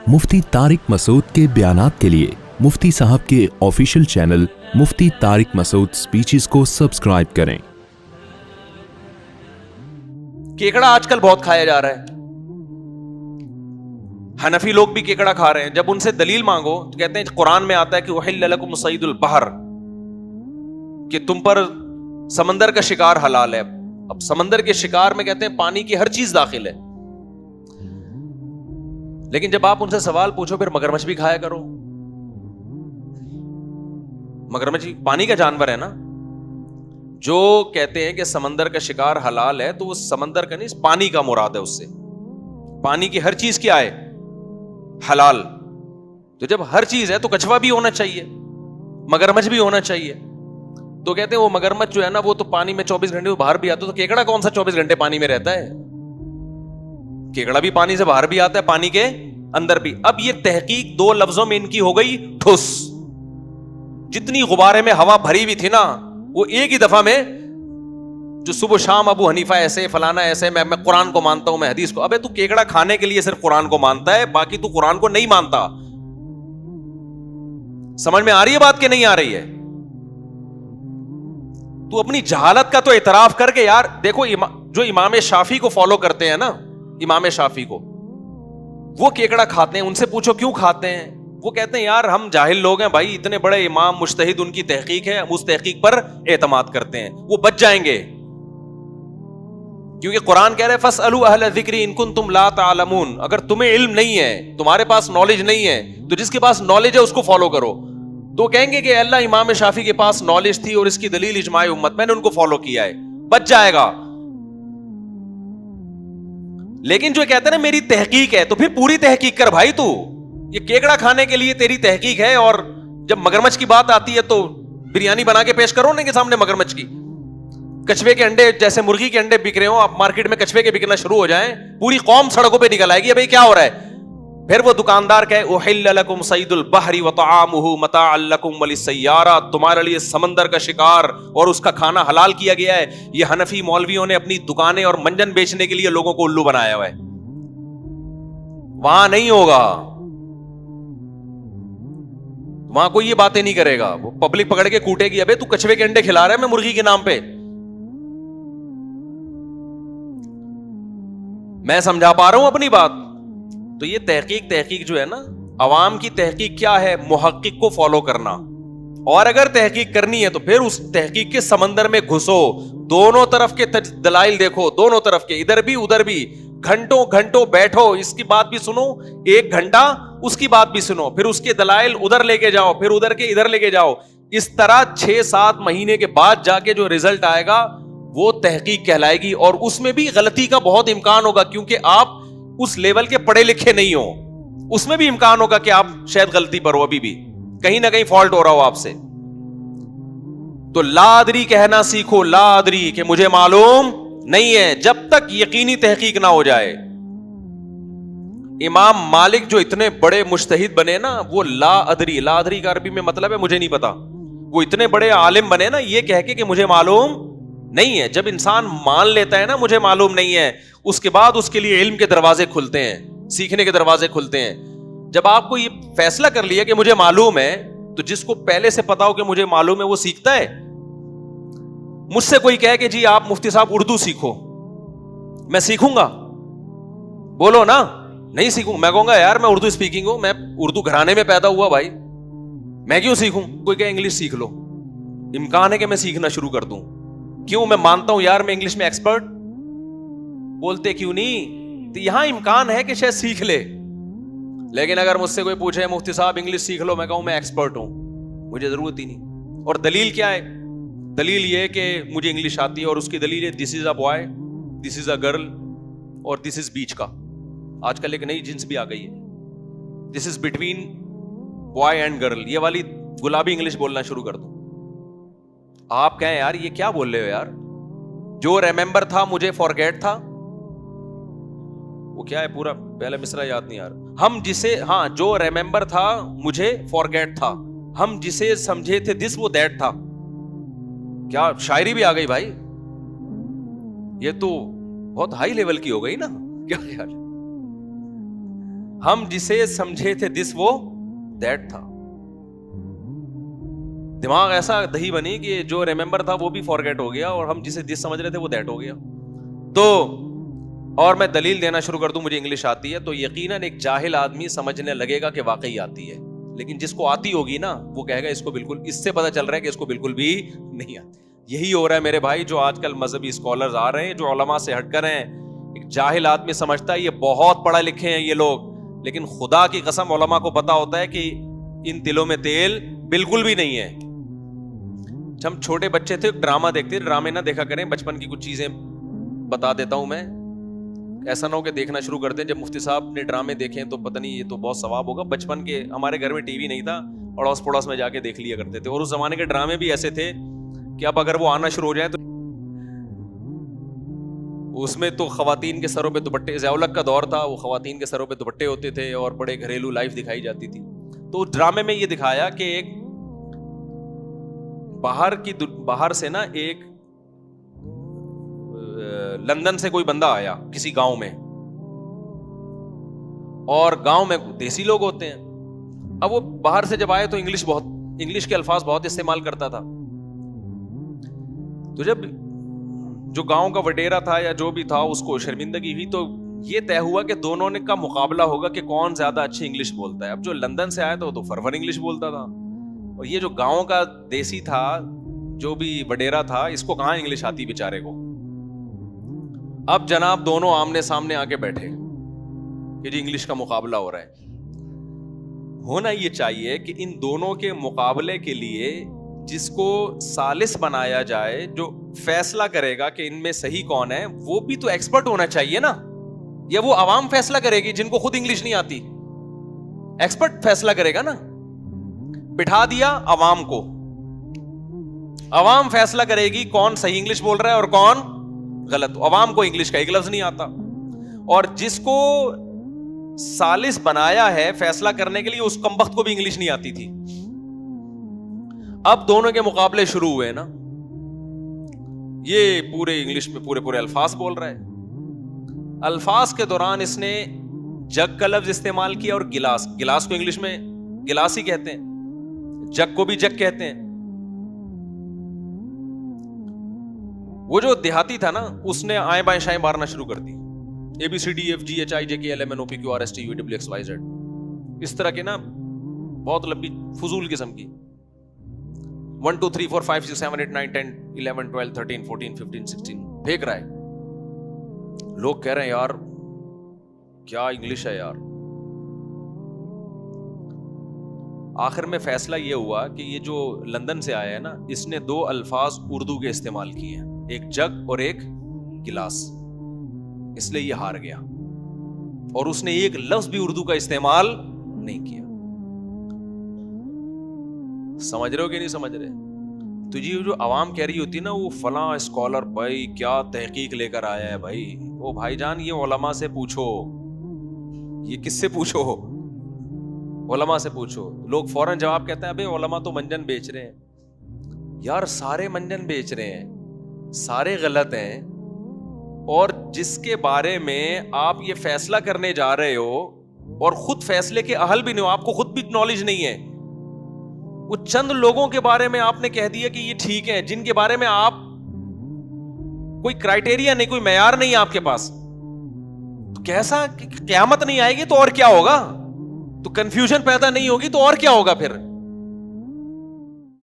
मुफ्ती तारिक मसूद के बयानात के लिए मुफ्ती साहब के ऑफिशियल चैनल मुफ्ती तारिक मसूद स्पीचेस को सब्सक्राइब करें। केकड़ा आजकल बहुत खाया जा रहा है, हनफी लोग भी केकड़ा खा रहे हैं। जब उनसे दलील मांगो तो कहते हैं कुरान में आता है कि उहिल्ल लकुम सईदुल बहर, कि तुम पर समंदर का शिकार हलाल है। अब समंदर के शिकार में कहते हैं पानी की हर चीज दाखिल है। लेकिन जब आप उनसे सवाल पूछो फिर मगरमच्छ भी खाया करो। मगरमच्छ पानी का जानवर है ना। जो कहते हैं कि समंदर का शिकार हलाल है तो वो समंदर का नहीं, पानी का मुराद है। उससे पानी की हर चीज क्या है? हलाल। तो जब हर चीज है तो कछुआ भी होना चाहिए, मगरमच्छ भी होना चाहिए। तो कहते हैं वो मगरमच्छ जो है ना वो तो पानी में 24 घंटे बाहर भी आता है, तो केकड़ा कौन सा 24 घंटे पानी में रहता है? केकड़ा भी पानी से बाहर भी आता है, पानी के अंदर भी। अब ये तहकीक दो लफ्जों में इनकी हो गई ठुस। जितनी गुब्बारे में हवा भरी हुई थी ना, वो एक ही दफा में, जो सुबह शाम अबू हनीफा ऐसे फलाना ऐसे, मैं कुरान को मानता हूं, मैं हदीस को। अबे तू केकड़ा खाने के लिए सिर्फ कुरान को मानता है, बाकी तू कुरान को नहीं मानता। समझ में आ रही है बात कि नहीं आ रही है? तू अपनी जहालत का तो इतराफ करके यार। देखो जो इमाम शाफी को फॉलो करते हैं ना, इमाम शाफी को, वो केकड़ा खाते हैं। उनसे पूछो क्यों खाते हैं? वो कहते हैं यार हम जाहिल लोग हैं भाई, इतने बड़े इमाम मुज्तहिद, उनकी तहकीक है, हम उस तहकीक पर एतमाद करते हैं, वो बच जाएंगे। क्योंकि कुरान कह रहा है फसअलू अहल ज़िक्री इन कुंतुम ला तालमून। अगर तुम्हें इल्म नहीं है, तुम्हारे पास नॉलेज नहीं है, तो जिसके पास नॉलेज है उसको फॉलो करो। तो कहेंगे कि अल्लाह इमाम शाफी के पास नॉलेज थी और इसकी दलील इजमाए उम्मत, मैंने उनको फॉलो किया है, बच जाएगा। लेकिन जो कहते हैं ना मेरी तहकीक है, तो फिर पूरी तहकीक कर भाई। तू ये केकड़ा खाने के लिए तेरी तहकीक है, और जब मगरमच्छ की बात आती है तो बिरयानी बना के पेश करो उनके सामने मगरमच्छ की। कछुए के अंडे, जैसे मुर्गी के अंडे बिक रहे हो, आप मार्केट में कछुए के बिकना शुरू हो जाएं, पूरी कौम सड़कों पे निकल आएगी, भाई क्या हो रहा है? फिर वो दुकानदार कहे उहिल्ल लकुम सईदुल बहरी व तआमुहु मताअन लकुम वलिस्सय्यारा, तुम्हारे लिए समंदर का शिकार और उसका खाना हलाल किया गया है। ये हनफी मौलवियों ने अपनी दुकानें और मंजन बेचने के लिए लोगों को उल्लू बनाया हुआ है। वहां नहीं होगा, वहां कोई ये बातें नहीं करेगा। वो पब्लिक पकड़ के कूटेगी, अबे तू कछुए के अंडे खिला रहा है मैं मुर्गी के नाम पे। मैं समझा पा रहा हूं अपनी बात? तो ये तहकीक जो है ना, अवाम की तहकीक क्या है? मुहक्किक को फॉलो करना। और अगर तहकीक करनी है तो फिर उस तहकीक के समंदर में घुसो, दोनों तरफ के दलाइल देखो, दोनों तरफ के, इधर भी उधर भी, घंटों घंटों बैठो, इसकी बात भी सुनो, 1 घंटा उसकी बात भी सुनो, फिर उसके दलाइल उधर लेके जाओ, फिर उधर के इधर लेके जाओ। इस तरह 6-7 महीने के बाद जाके जो रिजल्ट आएगा वो तहकीक कहलाएगी। और उसमें भी गलती का बहुत इम्कान होगा, क्योंकि आप उस लेवल के पढ़े लिखे नहीं हो। उसमें भी इम्कान होगा कि आप शायद गलती पर हो, अभी भी कहीं ना कहीं फॉल्ट हो रहा हो आपसे। तो लादरी कहना सीखो, लादरी, कि मुझे मालूम नहीं है, जब तक यकीनी तहकीक ना हो जाए। इमाम मालिक जो इतने बड़े मुज्तहिद बने ना, वो लादरी, लादरी का अरबी में मतलब है मुझे नहीं पता। वो इतने बड़े आलिम बने ना ये कह के कि मुझे मालूम नहीं है। जब इंसान मान लेता है ना मुझे मालूम नहीं है, उसके बाद उसके लिए इल्म के दरवाजे खुलते हैं, सीखने के दरवाजे खुलते हैं। जब आपको ये फैसला कर लिया कि मुझे मालूम है, तो जिसको पहले से पता हो कि मुझे मालूम है वो सीखता है। मुझसे कोई कहे कि जी आप मुफ्ती साहब उर्दू सीखो, मैं सीखूंगा? बोलो ना, नहीं सीखूंगा। मैं कहूंगा यार मैं उर्दू स्पीकिंग हूं, मैं उर्दू घराने में पैदा हुआ भाई, मैं क्यों सीखूं? कोई कहे इंग्लिश सीख लो, इम्कान है कि मैं सीखना शुरू कर दूं। क्यों? मैं मानता हूं यार मैं इंग्लिश में एक्सपर्ट। बोलते क्यों नहीं? तो यहां इम्कान है कि शायद सीख ले। लेकिन अगर मुझसे कोई पूछे मुफ्ती साहब इंग्लिश सीख लो, मैं कहूं मैं एक्सपर्ट हूं, मुझे जरूरत ही नहीं। और दलील क्या है? दलील ये कि मुझे इंग्लिश आती है, और उसकी दलील है this is a boy, this is a girl, और दिस इज बीच का। आजकल एक नई जिन्स भी आ गई है, this is between boy and girl. ये वाली गुलाबी इंग्लिश बोलना शुरू कर दो। आप कहें यार ये क्या बोल रहे हो यार? जो रिमेंबर था मुझे फॉरगेट था, वो क्या है? पूरा पहले मिसरा याद नहीं आ रहा। हम जिसे, हाँ, जो रिमेंबर था मुझे फॉरगेट था, हम जिसे समझे थे दिस वो दैट था। क्या शायरी भी आ गई भाई? ये तो बहुत हाई लेवल की हो गई ना। क्या यार, ہم جسے سمجھے تھے دس وہ دیٹ تھا. دماغ ایسا دہی بنی کہ جو ریمبر تھا وہ بھی فارگیٹ ہو گیا, اور ہم جسے دس سمجھ رہے تھے وہ دیٹ ہو گیا. تو اور میں دلیل دینا شروع کر دوں مجھے انگلش آتی ہے, تو یقیناً ایک جاہل آدمی سمجھنے لگے گا کہ واقعی آتی ہے, لیکن جس کو آتی ہوگی نا وہ کہے گا اس کو بالکل, اس سے پتہ چل رہا ہے کہ اس کو بالکل بھی نہیں آتی. یہی ہو رہا ہے میرے بھائی, جو آج کل مذہبی اسکالرز آ رہے ہیں جو علماء سے ہٹ کر ہیں. ایک جاہل آدمی سمجھتا ہے یہ بہت پڑھا لکھے ہیں یہ لوگ, لیکن خدا کی قسم علماء کو پتا ہوتا ہے کہ ان دلوں میں تیل بالکل بھی نہیں ہے. ہم چھوٹے بچے تھے ڈرامہ دیکھتے, ڈرامے نہ دیکھا کریں, بچپن کی کچھ چیزیں بتا دیتا ہوں میں, ایسا نہ ہو کہ دیکھنا شروع کرتے ہیں جب مفتی صاحب نے ڈرامے دیکھیں تو پتہ نہیں یہ تو بہت ثواب ہوگا. بچپن کے ہمارے گھر میں ٹی وی نہیں تھا, اڑوس پڑوس میں جا کے دیکھ لیا کرتے تھے, اور اس زمانے کے ڈرامے بھی ایسے تھے کہ اب اگر وہ آنا شروع ہو جائیں تو اس میں تو خواتین کے سروں پہ دوپٹے, ضیاء الحق کا دور تھا, وہ خواتین کے سروں پہ دوپٹے ہوتے تھے اور بڑے گھریلو لائف دکھائی جاتی تھی. تو اس ڈرامے میں یہ دکھایا کہ ایک باہر سے نا ایک لندن سے کوئی بندہ آیا کسی گاؤں میں, اور گاؤں میں دیسی لوگ ہوتے ہیں. اب وہ باہر سے جب آئے تو انگلش کے الفاظ بہت استعمال کرتا تھا. تو جب جو گاؤں کا وڈیرا تھا یا جو بھی تھا اس کو شرمندگی ہوئی, تو یہ طے ہوا کہ دونوں کا مقابلہ ہوگا کہ کون زیادہ اچھی انگلش بولتا ہے. اب جو لندن سے آیا تھا وہ تو فرفر انگلش بولتا تھا, اور یہ جو گاؤں کا دیسی تھا جو بھی وڈیرا تھا, اس کو کہاں انگلش آتی بیچارے کو. اب جناب دونوں آمنے سامنے آ کے بیٹھے کہ جی انگلش کا مقابلہ ہو رہا ہے. ہونا یہ چاہیے کہ ان دونوں کے مقابلے کے لیے جس کو ثالث بنایا جائے, جو فیصلہ کرے گا کہ ان میں صحیح کون ہے, وہ بھی تو ایکسپرٹ ہونا چاہیے نا. یا وہ عوام فیصلہ کرے گی جن کو خود انگلش نہیں آتی, ایکسپرٹ فیصلہ کرے گا نا. بٹھا دیا عوام کو, عوام فیصلہ کرے گی کون صحیح انگلش بول رہا ہے اور کون غلط. عوام کو انگلش کا ایک لفظ نہیں آتا, اور جس کو ثالث بنایا ہے فیصلہ کرنے کے لیے اس کمبخت کو بھی انگلش نہیں آتی تھی. اب دونوں کے مقابلے شروع ہوئے نا, یہ پورے انگلش میں پورے الفاظ بول رہا ہے. الفاظ کے دوران اس نے جگ کا لفظ استعمال کیا اور گلاس کو انگلش میں گلاس ہی کہتے ہیں, جگ کو بھی جگ کہتے ہیں. وہ جو دیہاتی تھا نا اس نے آئیں بائیں شائیں مارنا شروع کر دی, ABCDEFGHIJKLMNOPQRSTUVWXYZ, اس طرح کے نا بہت لمبی فضول قسم کی 1 2 3 4 5 6 7 8 9 10 11 12 13 14 15 16 پھینک رہا ہے. لوگ کہہ رہے ہیں یار کیا انگلش ہے یار. آخر میں فیصلہ یہ ہوا کہ یہ جو لندن سے آیا ہے نا, اس نے 2 الفاظ اردو کے استعمال کیے ہیں, ایک جگ اور ایک گلاس, اس لیے یہ ہار گیا. اور اس نے ایک لفظ بھی اردو کا استعمال نہیں کیا. سمجھ رہے ہو کہ نہیں سمجھ رہے؟ تو یہ جو عوام کہہ رہی ہوتی نا وہ فلاں اسکالر بھائی کیا تحقیق لے کر آیا ہے بھائی, وہ بھائی جان یہ علماء سے پوچھو. یہ کس سے پوچھو؟ علماء سے پوچھو. لوگ فوراً جواب کہتے ہیں ابے علماء تو منجن بیچ رہے ہیں. یار سارے منجن بیچ رہے ہیں, سارے غلط ہیں, اور جس کے بارے میں آپ یہ فیصلہ کرنے جا رہے ہو اور خود فیصلے کے اہل بھی نہیں ہو, آپ کو خود بھی نالج نہیں ہے, وہ چند لوگوں کے بارے میں آپ نے کہہ دیا کہ یہ ٹھیک ہے, جن کے بارے میں آپ کوئی کرائٹیریا نہیں, کوئی معیار نہیں آپ کے پاس. تو کیسا قیامت نہیں آئے گی تو اور کیا ہوگا؟ تو کنفیوژن پیدا نہیں ہوگی تو اور کیا ہوگا پھر؟